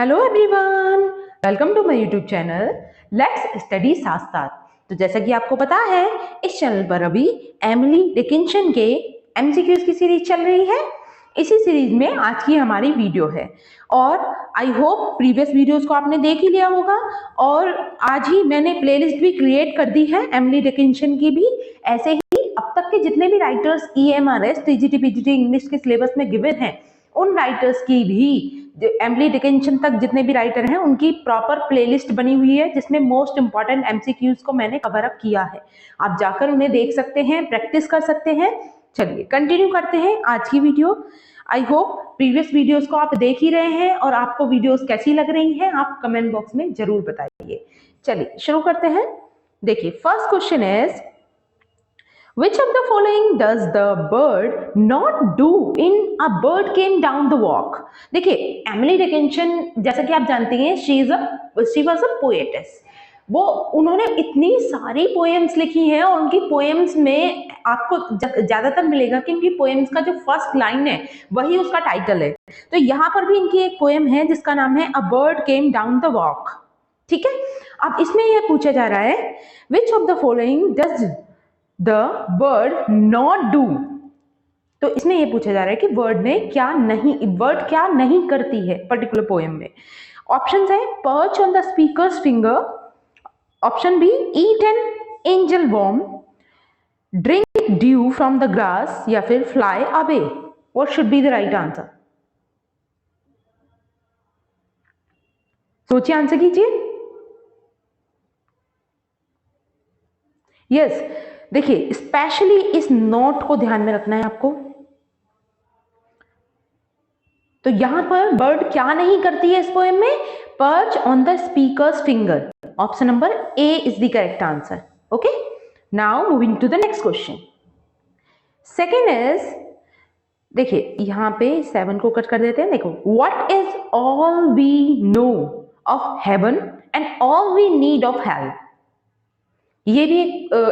Hello everyone, welcome to my YouTube channel let's study साथ साथ। तो जैसा कि आपको पता है, इस चैनल पर अभी एमिली डिकिंसन के एमसीक्यूज की सीरीज चल रही है। इसी सीरीज में आज की हमारी वीडियो है और आई होप प्रीवियस वीडियोस को आपने देख ही लिया होगा। और आज ही मैंने प्लेलिस्ट भी क्रिएट कर दी है एमिली डिकिंसन की भी। ऐसे ही अब तक के जितने भी writers EMRS TGT PGT English के सिलेबस में गिवन हैं, उन राइटर्स की भी, एमिली डिकिंसन तक जितने भी राइटर हैं उनकी प्रॉपर प्लेलिस्ट बनी हुई है, जिसमें मोस्ट इंपॉर्टेंट एमसीक्यूज को मैंने कवर अप किया है। आप जाकर उन्हें देख सकते हैं, प्रैक्टिस कर सकते हैं। चलिए कंटिन्यू करते हैं आज की video. I hope previous videos को आप देख ही रहे हैं और आपको वीडियोस कैसी लग रही हैं आप कमेंट बॉक्स में जरूर बताइए। चलिए शुरू करते हैं। देखिए, first question is, which of the following does the bird not do in A Bird Came Down the Walk? देखिए, एमिली डिकिंसन जैसा कि आप जानती हैं, she was a poetess। वो उन्होंने इतनी सारी पोएम्स लिखी हैं और उनकी पोएम्स में आपको ज्यादातर मिलेगा कि उनकी पोएम्स का जो फर्स्ट लाइन है वही उसका टाइटल है। तो यहाँ पर भी इनकी एक पोएम है जिसका नाम है a bird came down the walk. ठीक है, अब इसमें यह पूछा जा रहा है, which of the following does the bird not do. तो इसमें यह पूछा जा रहा है कि बर्ड क्या नहीं करती है पर्टिकुलर पोएम में। ऑप्शन है perch on the speaker's finger, option B eat an angleworm, drink dew from the grass, या फिर fly away. What should be the right answer? सोचिए, आंसर कीजिए। यस, देखिए स्पेशली इस नोट को ध्यान में रखना है आपको। तो यहां पर बर्ड क्या नहीं करती है इस पोएम में? Perch on the speaker's finger. Option number A is the correct answer. Okay, now moving to the next question. Second is, देखिए यहां पे 7 को कट कर देते हैं। देखो, what is all we know of heaven and all we need of hell. ये भी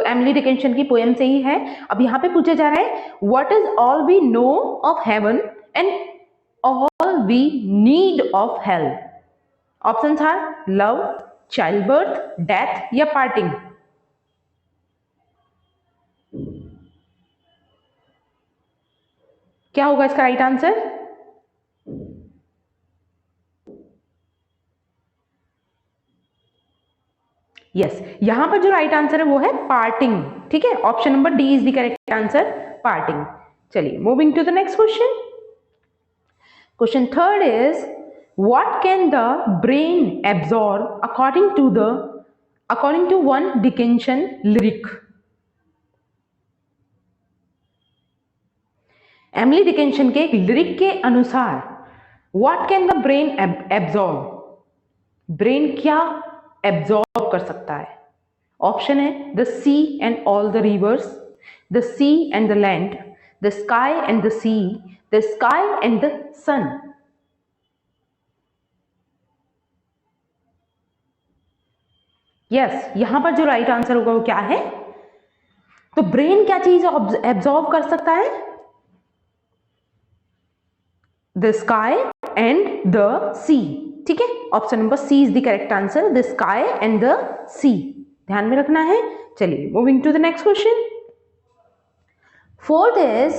एमिली डिकिंसन की पोएम से ही है। अब यहाँ पे पूछा जा रहा है, what is all we know of heaven and all we need of hell. Options are love, child birth, death या पार्टिंग। क्या होगा इसका राइट आंसर? यस, यहां पर जो राइट आंसर है वो है पार्टिंग। ठीक है, option number D is the correct answer, parting. चलिए moving to the next question. Question third is, what can the brain absorb according to one Dickinson lyric? Emily Dickinson के एक lyric के अनुसार what can the brain absorb, brain क्या absorb कर सकता है? Option है the sea and all the rivers, the sea and the land, the sky and the sea, the sky and the sun. Yes, यहां पर जो राइट आंसर होगा वो क्या है? तो ब्रेन क्या चीज एब्जॉर्ब कर सकता है? The sky and the sea. ठीक है, option number C is the correct answer, the sky and the sea. ध्यान में रखना है। चलिए moving to the next question. Fourth is,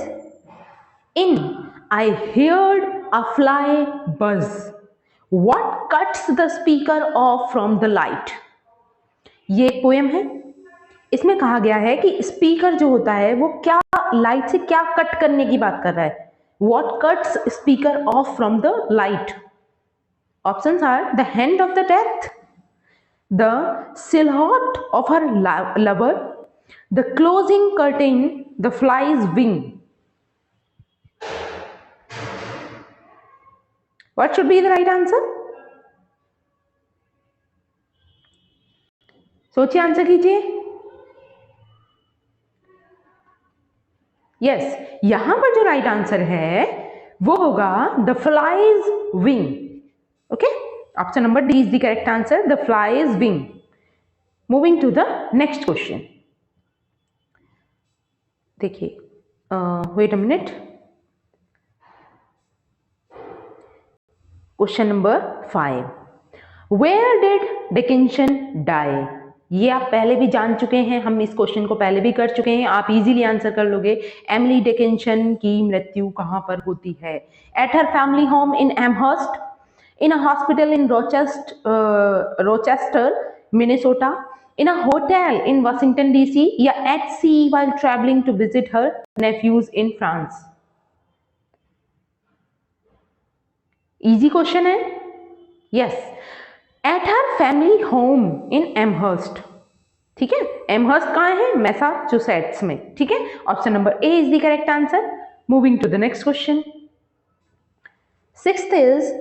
in I heard a fly buzz, what cuts the speaker off from the light. ये एक poem है। इसमें कहा गया है कि स्पीकर जो होता है वो क्या लाइट से क्या कट करने की बात कर रहा है। What cuts speaker off from the light? Options are the hand of the death, the silhouette of her lover, the closing curtain, the fly's wing. What should be the right answer? सोचिए, answer कीजिए। Yes, यहां पर जो right answer है वो होगा the flies wing. Okay, option number D is the correct answer, the flies wing. Moving to the next question. देखिए, wait a minute. Question number 5, where did Dickinson die? ये आप पहले भी जान चुके हैं, हम इस क्वेश्चन को पहले भी कर चुके हैं, आप इजीली आंसर कर लोगे। एमिली डिकिंसन की मृत्यु कहाँ पर होती है? Eight her family home in Amherst, in a hospital in Rochester Minnesota, in a hotel in Washington DC, या at sea while traveling to visit her nephews in France? Easy question है। Yes, at her family home in Amherst. ठीक है, Amherst कहाँ है? Massachusetts में। ठीक है, option number A is the correct answer. Moving to the next question. Sixth is,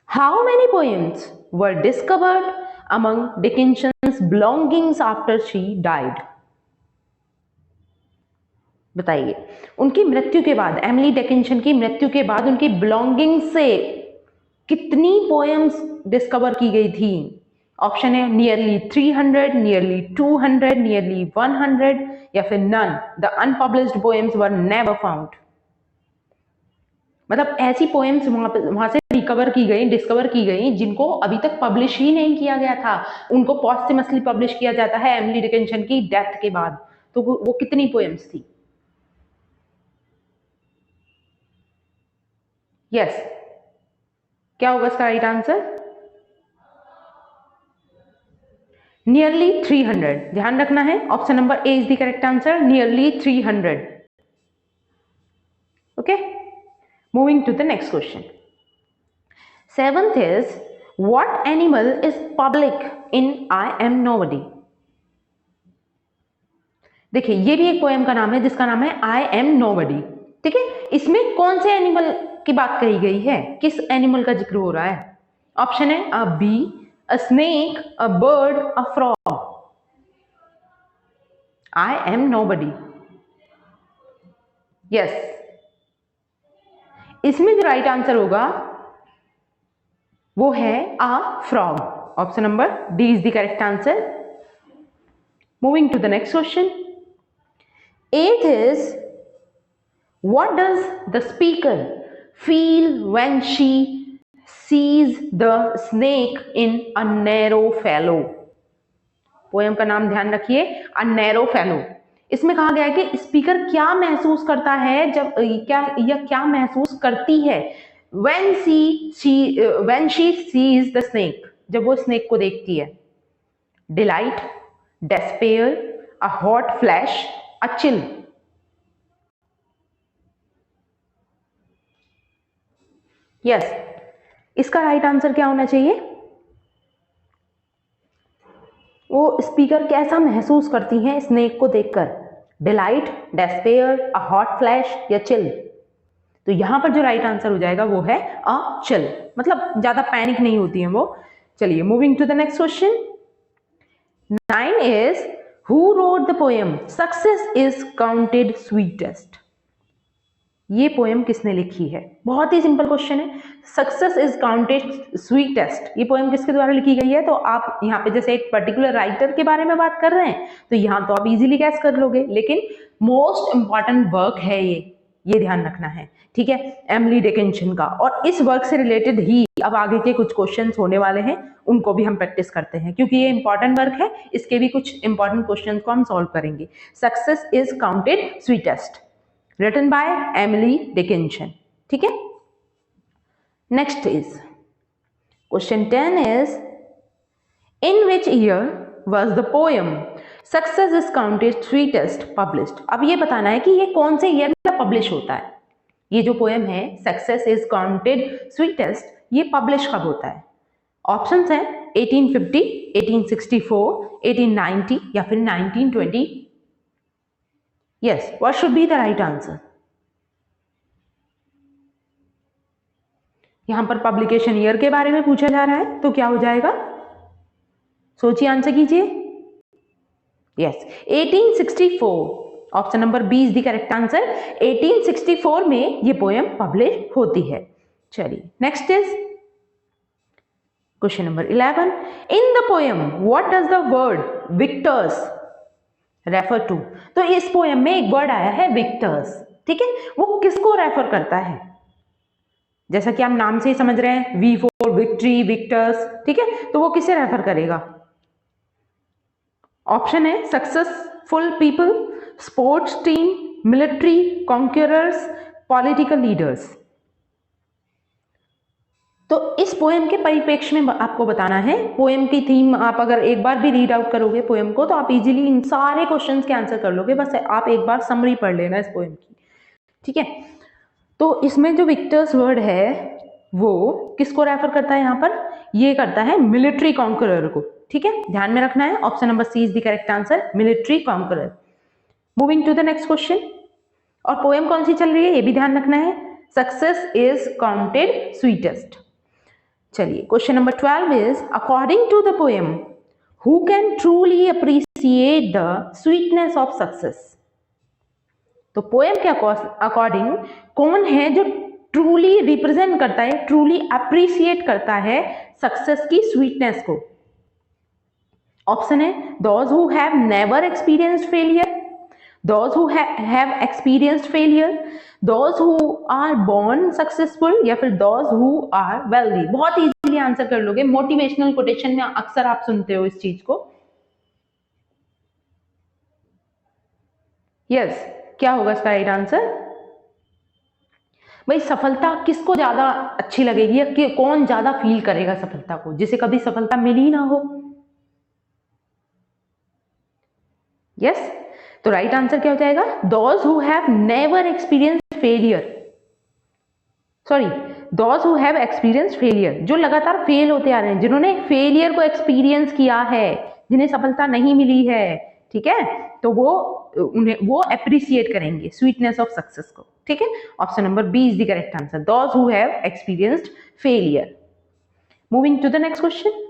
how many poems were discovered among Dickinson's belongings after she died? बताइए, उनकी मृत्यु के बाद, एमिली डिकिंसन की मृत्यु के बाद उनकी बिलोंगिंग्स से कितनी पोएम्स डिस्कवर की गई थी? ऑप्शन है नियरली 300, नियरली 200, नियरली 100 या फिर none. The unpublished poems were never found. मतलब ऐसी पोएम्स वहां से रिकवर की गई, डिस्कवर की गई, जिनको अभी तक पब्लिश ही नहीं किया गया था। उनको पोस्टमसली पब्लिश किया जाता है एमिली डिकिंसन की डेथ के बाद। तो वो कितनी पोएम्स थी? यस, क्या होगा इसका राइट आंसर? नियरली 300। ध्यान रखना है, option number A is the correct answer, nearly 300। Okay, moving to the next question. Seventh is, what animal is public in I am nobody? देखिए, ये भी एक पोएम का नाम है जिसका नाम है आई एम नोबडी। ठीक है, इसमें कौन से एनिमल की बात कही गई है? किस एनिमल का जिक्र हो रहा है? ऑप्शन है a bee, a snake, a bird, a frog. I am nobody. Yes, इसमें जो राइट आंसर होगा वो है a frog. Option number D is the correct answer. Moving to the next question. Eighth is, what does the speaker feel when she sees the snake in a narrow fallow? Poem का नाम ध्यान रखिए, a narrow fallow। इसमें कहा गया है कि speaker क्या महसूस करता है जब क्या महसूस करती है when she sees the snake, जब वो स्नेक को देखती है? Delight, despair, a hot flash, a chill. Yes, इसका राइट आंसर क्या होना चाहिए? वो स्पीकर कैसा महसूस करती हैं स्नेक को देखकर? Delight, despair, a hot flash या चिल? तो यहां पर जो राइट आंसर हो जाएगा वो है अ चिल, मतलब ज्यादा पैनिक नहीं होती है वो। चलिए, moving to the next question. 9 is, who wrote the poem success is counted sweetest? ये पोएम किसने लिखी है? बहुत ही सिंपल क्वेश्चन है। सक्सेस इज काउंटेड स्वीटेस्ट, ये पोएम किसके द्वारा लिखी गई है? तो आप यहाँ पे जैसे एक पर्टिकुलर राइटर के बारे में बात कर रहे हैं तो यहाँ तो आप इजीली गैस कर लोगे, लेकिन मोस्ट इंपॉर्टेंट वर्क है ये ध्यान रखना है। ठीक है, एमिली डिकिंसन का। और इस वर्क से रिलेटेड ही अब आगे के कुछ क्वेश्चंस होने वाले हैं, उनको भी हम प्रैक्टिस करते हैं क्योंकि ये इंपॉर्टेंट वर्क है। इसके भी कुछ इंपॉर्टेंट क्वेश्चन को हम सॉल्व करेंगे। Success is counted sweetest, written by Emily Dickinson. ठीक है, next is question 10 is, in which year was the poem Success is Counted Sweetest published? अब ये बताना है कि ये कौन से ईयर में पब्लिश होता है। ये जो पोएम है Success is Counted Sweetest, ये पब्लिश कब होता है? ऑप्शंस हैं 1850, 1864, 1890 या फिर 1920। Yes, what should be the right answer? यहां पर पब्लिकेशन ईयर के बारे में पूछा जा रहा है तो क्या हो जाएगा? सोचिए, आंसर कीजिए। Yes, 1864। Option number B is the correct answer. 1864 में ये पोएम पब्लिश होती है। चलिए, next is question number 11। In the poem what does the word victors refer to? तो इस पोएम में एक वर्ड आया है विक्टर्स। ठीक है, वो किसको रेफर करता है? जैसा कि आप नाम से ही समझ रहे हैं, वी फॉर विक्ट्री, विक्टर्स, ठीक है, तो वो किसे रेफर करेगा? ऑप्शन है successful people, sports team, military, conquerors, political leaders. तो इस पोएम के परिप्रेक्ष्य में आपको बताना है। पोएम की थीम आप अगर एक बार भी रीड आउट करोगे पोएम को तो आप इजीली इन सारे क्वेश्चंस के आंसर कर लोगे। बस आप एक बार समरी पढ़ लेना इस पोएम की, ठीक है। तो इसमें जो विक्टर्स वर्ड है वो किसको रेफर करता है? यहाँ पर ये करता है मिलिट्री कॉन्करर को, ठीक है, ध्यान में रखना है। Option number C is the correct answer, military conqueror. Moving to the next question. और पोएम कौन सी चल रही है ये भी ध्यान रखना है, सक्सेस इज काउंटेड स्वीटेस्ट। चलिए question number 12 is according to the poem who can truly appreciate the sweetness of success. तो पोएम के अकॉर्डिंग कौन है जो ट्रूली रिप्रेजेंट करता है, ट्रूली अप्रिशिएट करता है सक्सेस की स्वीटनेस को? ऑप्शन है those who have never experienced failure, those who have experienced failure, those who are born successful, या फिर दोज हु आर वेल्दी। बहुत इजीली आंसर कर लोगे। मोटिवेशनल कोटेशन में अक्सर आप सुनते हो इस चीज को। यस, क्या होगा इसका राइट आंसर? भाई सफलता किसको ज्यादा अच्छी लगेगी या कि कौन ज्यादा फील करेगा सफलता को, जिसे कभी सफलता मिली ना हो? यस, तो राइट आंसर क्या हो जाएगा? Those who have never experienced failure, sorry, those who have experienced failure, जो लगातार फेल होते आ रहे हैं, जिन्होंने फेलियर को एक्सपीरियंस किया है, जिन्हें सफलता नहीं मिली है, ठीक है, तो वो अप्रिशिएट करेंगे स्वीटनेस ऑफ सक्सेस को, ठीक है। Option number B is the correct answer, those who have experienced failure. Moving to the next question.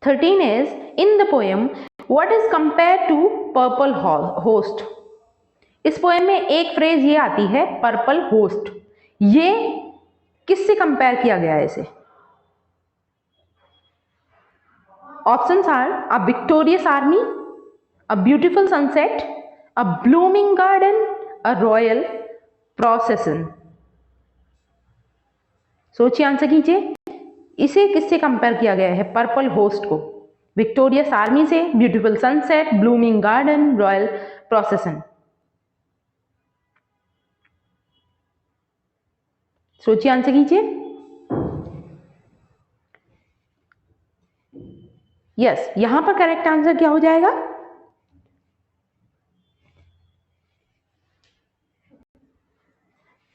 13 is in the poem what is compared to purple host। इस poem में एक phrase ये आती है purple host, ये किससे compare किया गया है इसे? Options are a victorious army, a beautiful sunset, a blooming garden, a royal procession. सोचिए, आंसर कीजिए। इसे किससे कंपेयर किया गया है पर्पल होस्ट को? विक्टोरियस आर्मी से, beautiful sunset, blooming garden, royal procession. सोचिए, आंसर कीजिए। यस, यहां पर करेक्ट आंसर क्या हो जाएगा?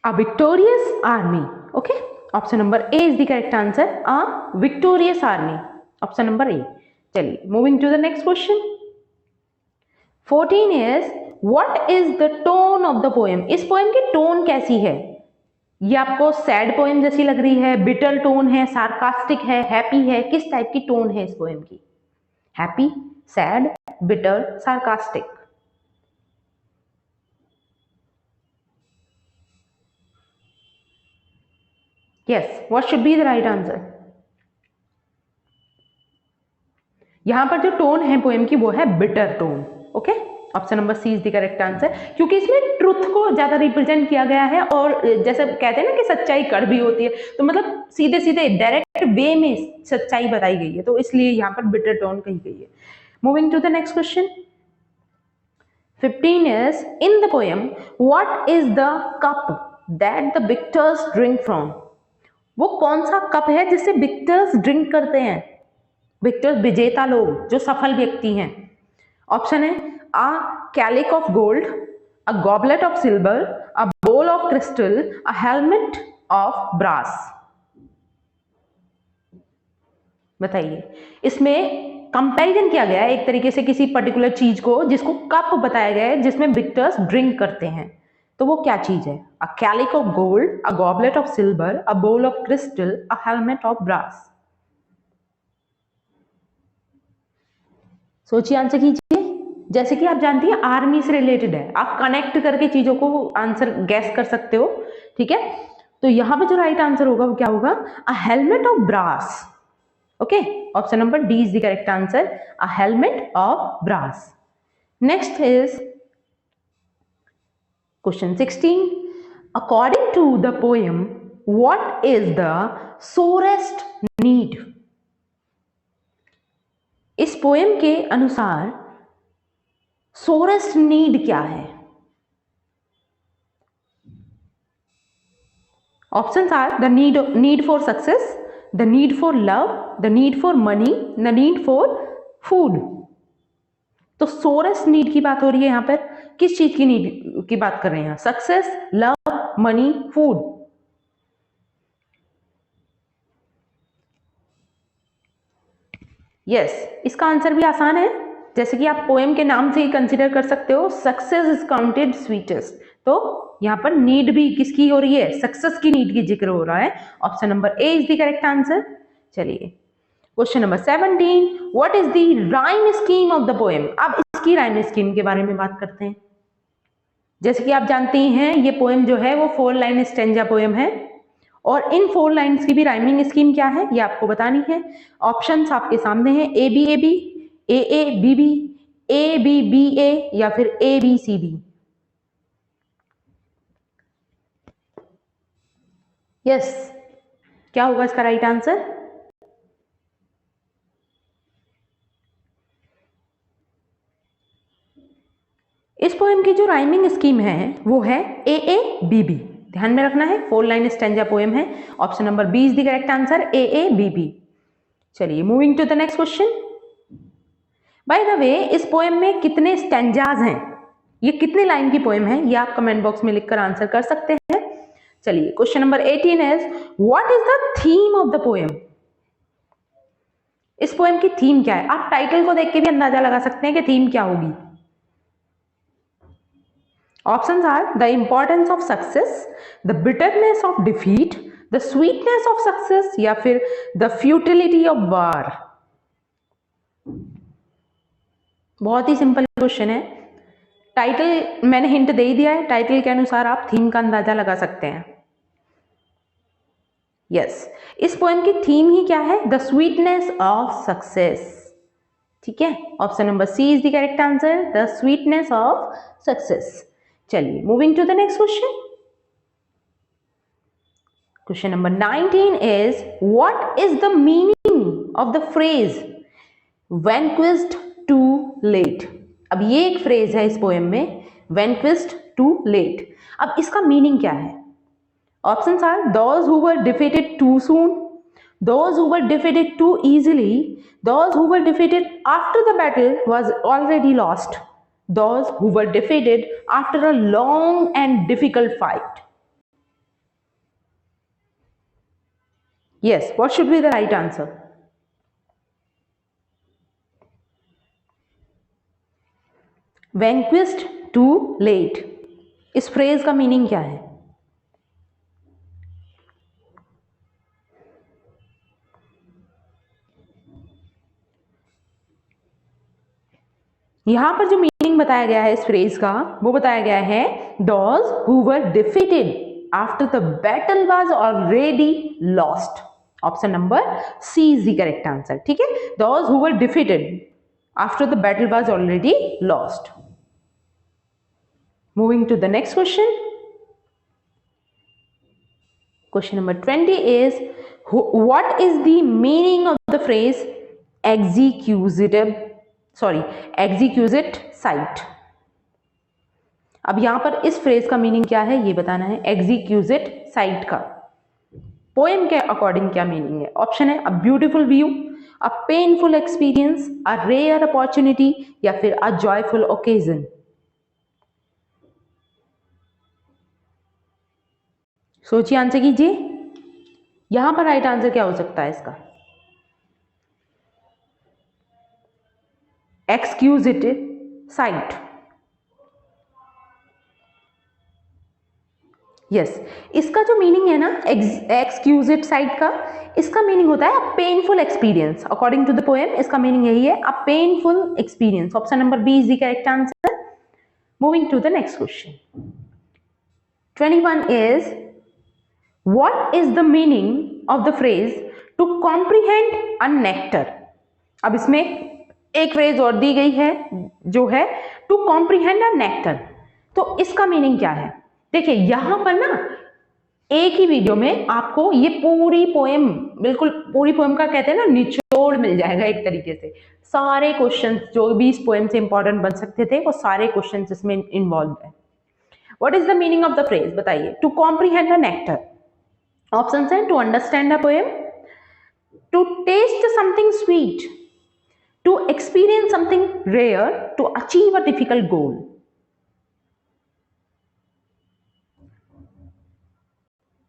A victorious army. Okay, option number A is the correct answer, a victorious army, option number A. चलिए moving to the next question. 14 is what is the tone of the poem. इस poem की टोन कैसी है? ये आपको sad poem जैसी लग रही है, बिटर टोन है, सार्कास्टिक है, हैप्पी है, किस टाइप की टोन है इस पोएम की? Happy, sad, bitter, sarcastic. Yes, what should be the right answer? यहां पर जो टोन है पोएम की वो है bitter tone. Okay, option number C is the correct answer, क्योंकि इसमें ट्रुथ को ज्यादा रिप्रेजेंट किया गया है और जैसे कहते हैं ना कि सच्चाई कड़वी होती है, तो मतलब सीधे सीधे डायरेक्ट वे में सच्चाई बताई गई है, तो इसलिए यहां पर बिटर टोन कही गई है। Moving to the next question. 15 is in the poem what is the cup that the victors drink from। वो कौन सा कप है जिससे विक्टर्स ड्रिंक करते हैं? विक्टर्स विजेता लोग, जो सफल व्यक्ति हैं। ऑप्शन है अ कैलिक of gold, a goblet of silver, a bowl of crystal, a helmet of brass. बताइए, इसमें कंपैरिजन किया गया है एक तरीके से किसी पर्टिकुलर चीज को जिसको कप बताया गया है जिसमें विक्टर्स ड्रिंक करते हैं, तो वो क्या चीज है? अ कैलिक of gold, a goblet of silver, a bowl of crystal, a helmet of brass. सोचिए, आंसर कीजिए। जैसे कि आप जानती हैं आर्मी से रिलेटेड है, आप कनेक्ट करके चीजों को आंसर गैस कर सकते हो, ठीक है। तो यहां पे जो राइट आंसर होगा वो क्या होगा? A helmet of brass. Okay, option number D is the correct answer, a helmet of brass. Next is question 16। According to the poem what is the sorest need? इस पोएम के अनुसार sorest need क्या है? Options are the need for success, the need for love, the need for money, the need for food. तो सोरेस्ट need की बात हो रही है यहां पर, किस चीज की नीड की बात कर रहे हैं? Success, love, money, food. Yes, इसका आंसर भी आसान है, जैसे कि आप पोएम के नाम से ही कंसीडर कर सकते हो, सक्सेस इज काउंटेड स्वीटेस्ट। तो यहां पर नीड भी किसकी हो रही है? सक्सेस की नीड की जिक्र हो रहा है। Option number A is the correct answer. चलिए question number 17, what is the rhyme scheme of the poem? अब इसकी राइम स्कीम के बारे में बात करते हैं। जैसे कि आप जानते हैं ये पोएम जो है वो 4 लाइन स्टेंजा पोएम है, और इन 4 लाइन्स की भी राइमिंग स्कीम क्या है ये आपको बतानी है। ऑप्शंस आपके सामने हैं, A B A B, A B B, A B B A, या फिर A B C B. Yes, क्या होगा इसका राइट आंसर? इस पोएम की जो राइमिंग स्कीम है वो है ए बी बी। ध्यान में रखना है, 4 लाइन स्टेंजा पोएम है। Option number B is the correct answer, A B B. चलिए moving to the next question. By the way, इस पोएम में कितने स्टेंजाज हैं? ये कितने लाइन की पोएम है ये आप कमेंट बॉक्स में लिखकर आंसर कर सकते हैं। चलिए question number 18 is what is the theme of the poem? इस पोएम की थीम क्या है? आप टाइटल को देख के भी अंदाजा लगा सकते हैं कि थीम क्या होगी। Options are the importance of success, the bitterness of defeat, the sweetness of success, या फिर द फ्यूटिलिटी ऑफ वार। बहुत ही सिंपल क्वेश्चन है। टाइटल मैंने हिंट दे ही दिया है, टाइटल के अनुसार आप थीम का अंदाजा लगा सकते हैं। यस, इस पोएम की थीम ही क्या है? The sweetness of success. ठीक है, option number C is the correct answer, the sweetness of success. चलिए moving to the next question. Question number 19 is what is the meaning of the phrase vanquished too late? अब ये एक phrase है इस poem में, वैनक्विस्ड too late. अब इसका meaning क्या है? Options are those who were defeated too soon, those who were defeated too easily, those who were defeated after the battle was already lost, those who were defeated after a long and difficult fight. Yes, what should be the right answer? Vanquished too late. इस phrase का meaning क्या है? यहां पर जो meaning बताया गया है इस फ्रेज का, वो बताया गया है those who were defeated after the battle was already lost. Option number C is the correct answer. ठीक है, those who were defeated after the battle was already lost. Moving to the next question. Question number 20 is what is the meaning of the phrase exquisite sight? अब यहां पर इस phrase का meaning क्या है ये बताना है। एक्जिक्यूजिट साइट का पोएम के अकॉर्डिंग क्या मीनिंग है? ऑप्शन है a beautiful view, a painful experience, a rare opportunity, या फिर अ जॉयफुल ओकेजन। सोचिए, आंसर कीजिए। यहां पर राइट आंसर क्या हो सकता है इसका? एक्सक्यूजिट साइट। यस, इसका जो मीनिंग है ना एक्सक्यूजिट साइट का, इसका मीनिंग होता है a painful experience. According to the poem इसका मीनिंग यही है, a painful experience. Option number B is the correct answer. Moving to the next question. 21 is what is the meaning of the phrase to comprehend a nectar? अब इसमें एक phrase और दी गई है जो है टू कॉम्प्रीहेंड अ नेक्टर। तो इसका मीनिंग क्या है? देखिए यहां पर ना एक ही वीडियो में आपको ये पूरी पोएम, बिल्कुल पूरी पोएम का कहते हैं ना निचोड़ मिल जाएगा एक तरीके से। सारे क्वेश्चंस जो भी इस पोएम से इंपॉर्टेंट बन सकते थे वो सारे क्वेश्चंस इसमें इन्वॉल्व है। What is the meaning of the phrase, बताइए। To comprehend the nectar, option है to understand the poem, to taste something sweet, to experience something rare, to achieve a difficult goal.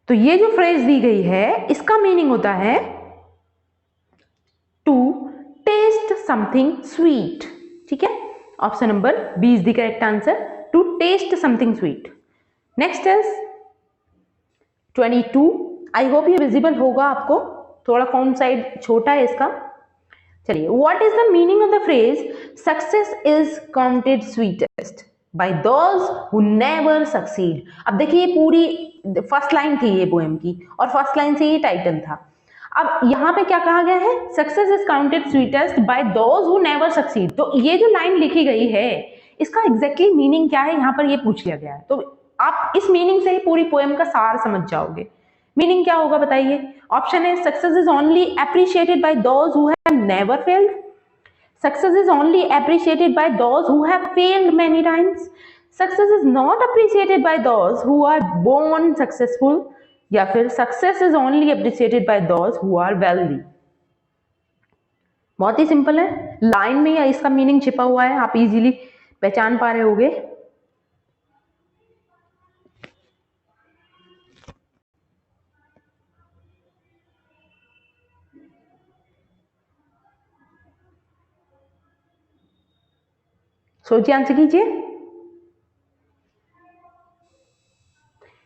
तो ये जो phrase दी गई है इसका meaning होता है टू टेस्ट समथिंग स्वीट, ठीक है। Option number B is the correct answer, to taste something sweet. Next is 22। I hope ये विजिबल होगा आपको, थोड़ा फॉन्ट साइज छोटा है इसका। चलिए, what is the meaning of the phrase success is counted sweetest by those who never succeed. अब देखिए, पूरी फर्स्ट लाइन थी ये पोएम की और फर्स्ट लाइन से ये टाइटल था। अब यहाँ पे क्या कहा गया है, success is counted sweetest by those who never succeed. तो ये जो लाइन लिखी गई है इसका एग्जैक्टली मीनिंग क्या है, यहाँ पर ये पूछ लिया गया है। तो आप इस मीनिंग से ही पूरी पोएम का सार समझ जाओगे। मीनिंग क्या होगा बताइए। ऑप्शन है success is only appreciated by those who have never failed, success is only appreciated by those who have failed many times, success is not appreciated by those who are born successful, या फिर success is only appreciated by those who are wealthy. बहुत ही simple है, line में या इसका meaning छिपा हुआ है, आप इजीली पहचान पा रहे होगे। सोचिए, आंसर कीजिए।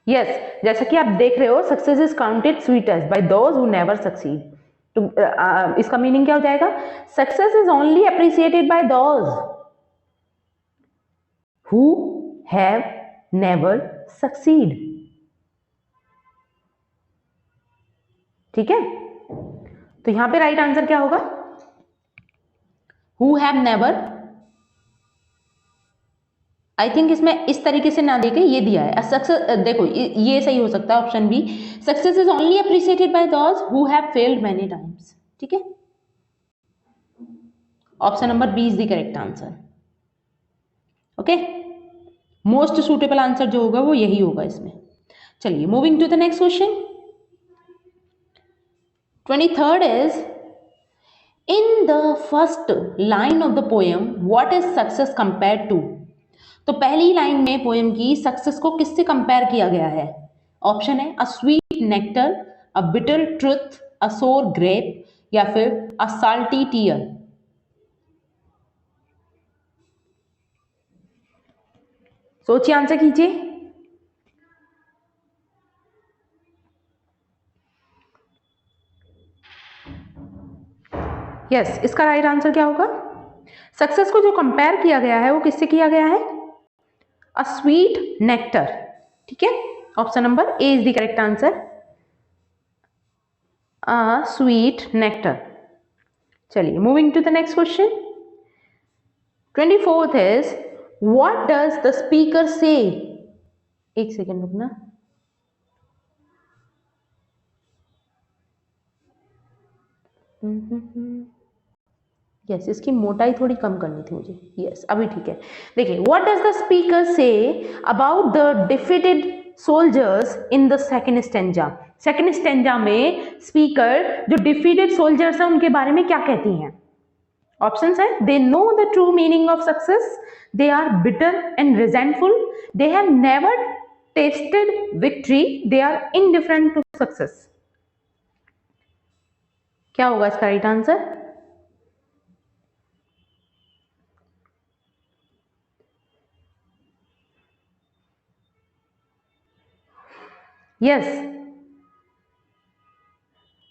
यस, जैसा कि आप देख रहे हो, success is counted sweetest by those who never succeed. तो इसका मीनिंग क्या हो जाएगा, success is only appreciated by those who have never succeed. ठीक है, तो यहां पे राइट आंसर क्या होगा, who have never. I think इसमें इस तरीके से ना देके ये दिया है सक्सेस, देखो ये सही हो सकता है option B, success is only appreciated by those who have failed many times. ठीक है, option number B is the correct answer. Okay, most suitable answer जो होगा वो यही होगा इसमें। चलिए, moving to the next question. 23rd is in the first line of the poem what is success compared to. तो पहली लाइन में पोएम की सक्सेस को किससे कंपेयर किया गया है। ऑप्शन है a sweet nectar, a bitter truth, a sour grape, या फिर अ साल्टी टीयर। सोचिए, आंसर कीजिए। यस, इसका राइट आंसर क्या होगा, सक्सेस को जो कंपेयर किया गया है वो किससे किया गया है, अ स्वीट नेक्टर। ठीक है, option number A is the correct answer, a sweet nectar. चलिए, moving to the next question. 24th is what does the speaker से। एक सेकेंड रुकना। यस, इसकी मोटाई थोड़ी कम करनी थी मुझे। यस, अभी ठीक है। देखिए, what does the speaker say about the defeated soldiers in the second stanza. Second stanza में स्पीकर जो डिफीटेड सोल्जर्स हैं उनके बारे में क्या कहती हैं। ऑप्शंस है they know the true meaning of success, they are bitter and resentful, they have never tasted victory, they are indifferent to success. क्या होगा इसका राइट आंसर। यस,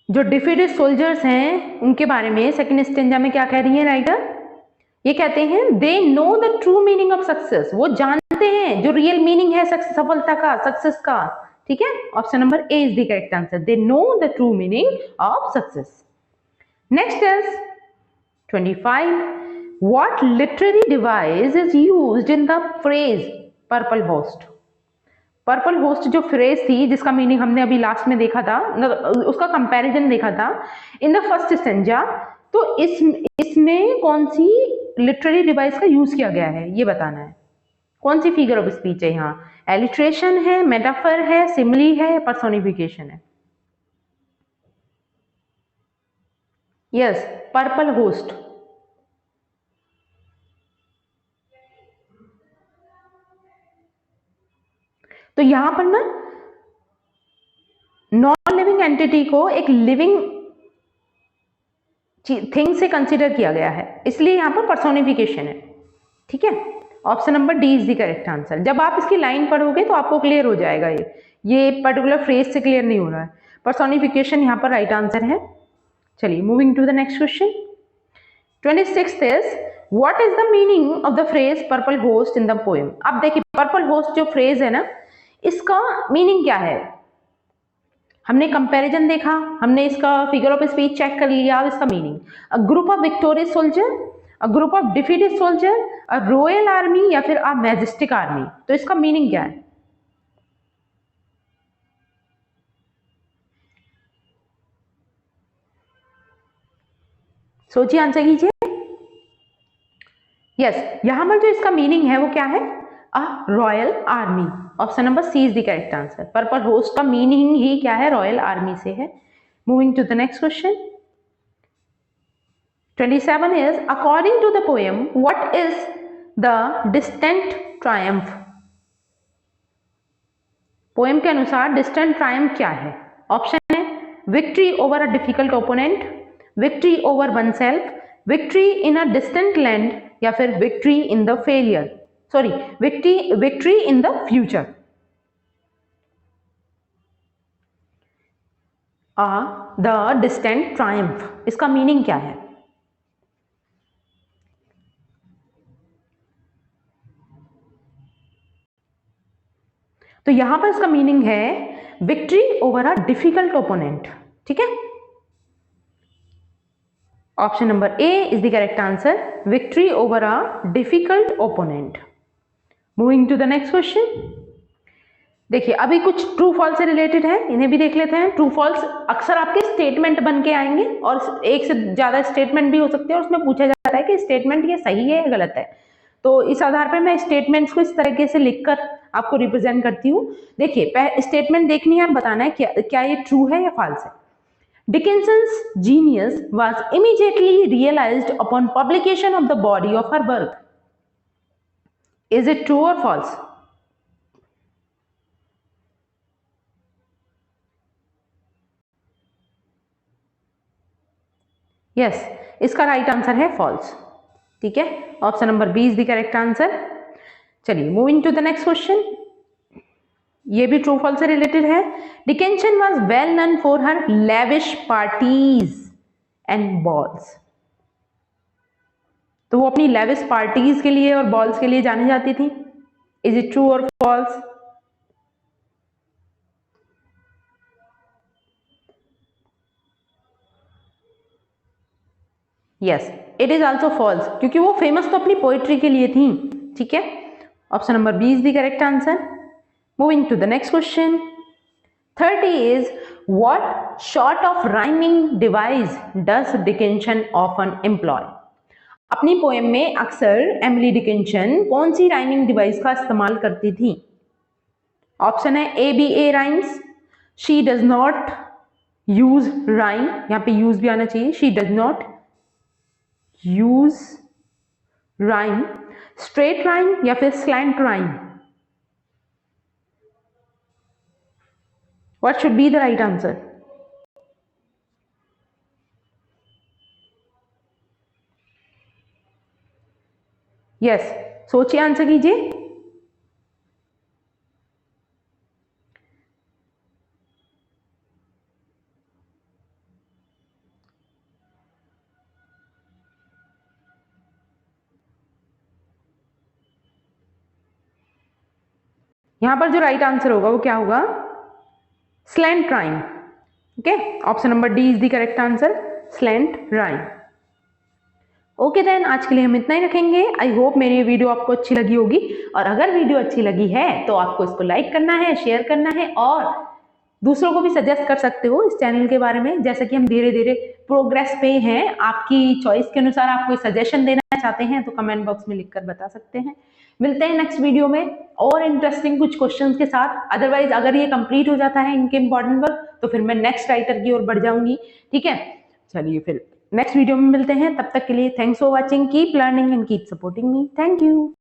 जो डिफीटेड सोल्जर्स हैं उनके बारे में सेकंड स्टेंजा में क्या कह रही है राइटर, ये कहते हैं दे know the true meaning of success, वो जानते हैं जो रियल मीनिंग है सफलता का, सक्सेस का। ठीक है, option number A is the correct answer, they know the true meaning of success. Next is 25, what literary device is used in the phrase purple host। Purple host जो phrase थी जिसका meaning हमने अभी last में देखा था, उसका comparison देखा था इन द फर्स्ट स्टेंजा, तो इसमें कौन सी लिटरेरी डिवाइस का यूज किया गया है ये बताना है। कौन सी फिगर ऑफ स्पीच है यहाँ? एलिट्रेशन है, मेटाफर है, सिमिली है, पर्सोनिफिकेशन है? Yes, purple host. तो यहां पर ना नॉन लिविंग एंटिटी को एक लिविंग थिंग से कंसीडर किया गया है, इसलिए यहां पर पर्सोनिफिकेशन है। ठीक है, option number D is the correct answer. जब आप इसकी लाइन पढ़ोगे तो आपको क्लियर हो जाएगा, ये पर्टिकुलर फ्रेज से क्लियर नहीं हो रहा है। पर्सोनिफिकेशन यहां पर राइट आंसर है। चलिए moving to the next question. 26th is what is the meaning of the phrase purple host in the poem? अब देखिए पर्पल होस्ट जो फ्रेज है ना, इसका मीनिंग क्या है? हमने कंपैरिजन देखा, हमने इसका फिगर ऑफ स्पीच चेक कर लिया। अब इसका meaning, a group of victorious soldier, a group of defeated soldier, a royal army या फिर अ मैजेस्टिक आर्मी। तो इसका मीनिंग क्या है? सोचिए, आंसर कीजिए। यस, यहां पर जो इसका मीनिंग है वो क्या है? A royal army. Option number C is the correct answer. Purple host का मीनिंग ही क्या है? रॉयल आर्मी से है। Moving to the next question. 27 is according to the poem what is the distant triumph? Poem के अनुसार distant Triumph क्या है? ऑप्शन है victory over a difficult opponent, victory over one self, victory in a distant land या फिर victory in the failure, sorry victory in the future. The distant Triumph, इसका meaning क्या है? तो यहां पर इसका मीनिंग है victory over a difficult opponent. ठीक है, option number A is the correct answer, victory over a difficult opponent. Moving to the next question. देखिए अभी कुछ ट्रू फॉल्स से रिलेटेड है, इन्हें भी देख लेते हैं। ट्रू फॉल्स अक्सर आपके स्टेटमेंट बन के आएंगे और एक से ज्यादा स्टेटमेंट भी हो सकते हैं और उसमें पूछा जाता है कि स्टेटमेंट ये सही है या गलत है। तो इस आधार पर मैं स्टेटमेंट्स को इस तरीके से लिखकर आपको रिप्रेजेंट करती हूँ। देखिए स्टेटमेंट देखनी है और बताना है क्या ये ट्रू है या फॉल्स है। Dickinson's genius was immediately realized upon publication of the body of her work. Is it true or false? Yes, इसका राइट आंसर है false। ठीक है, option number B is the correct answer. चलिए moving to the next question. ये भी true false से related है। Dickinson was well known for her lavish parties and balls. तो वो अपनी लेविश पार्टीज के लिए और बॉल्स के लिए जानी जाती थी। इज इट ट्रू और false? Yes, it is also false, क्योंकि वो फेमस तो अपनी पोएट्री के लिए थी। ठीक है, option number B is the correct answer. Moving to the next question. 30 is what sort of rhyming device does Dickinson often employ? अपनी पोएम में अक्सर एमिली डिकिंसन कौन सी राइमिंग डिवाइस का इस्तेमाल करती थी? ऑप्शन है A B A rhymes, she does not use rhyme, यहां पे यूज भी आना चाहिए, she does not use rhyme, straight rhyme या फिर slant rhyme. What should be the right answer? Yes, सोचिए, आंसर कीजिए। यहां पर जो राइट आंसर होगा वो क्या होगा? Slant rhyme. Okay, option number D is the correct answer, slant rhyme. Okay then, आज के लिए हम इतना ही रखेंगे। आई होप मेरी ये वीडियो आपको अच्छी लगी होगी, और अगर वीडियो अच्छी लगी है तो आपको इसको लाइक करना है, शेयर करना है, और दूसरों को भी सजेस्ट कर सकते हो इस चैनल के बारे में। जैसे कि हम धीरे धीरे प्रोग्रेस पे हैं, आपकी चॉइस के अनुसार आप कोई सजेशन देना चाहते हैं तो कमेंट बॉक्स में लिखकर बता सकते हैं। मिलते हैं नेक्स्ट वीडियो में और इंटरेस्टिंग कुछ क्वेश्चंस के साथ। अदरवाइज अगर ये कंप्लीट हो जाता है इनके इंपॉर्टेंट वर्क, तो फिर मैं नेक्स्ट राइटर की ओर बढ़ जाऊंगी। ठीक है, चलिए फिर नेक्स्ट वीडियो में मिलते हैं। तब तक के लिए thanks for watching, keep learning and keep supporting me. Thank you.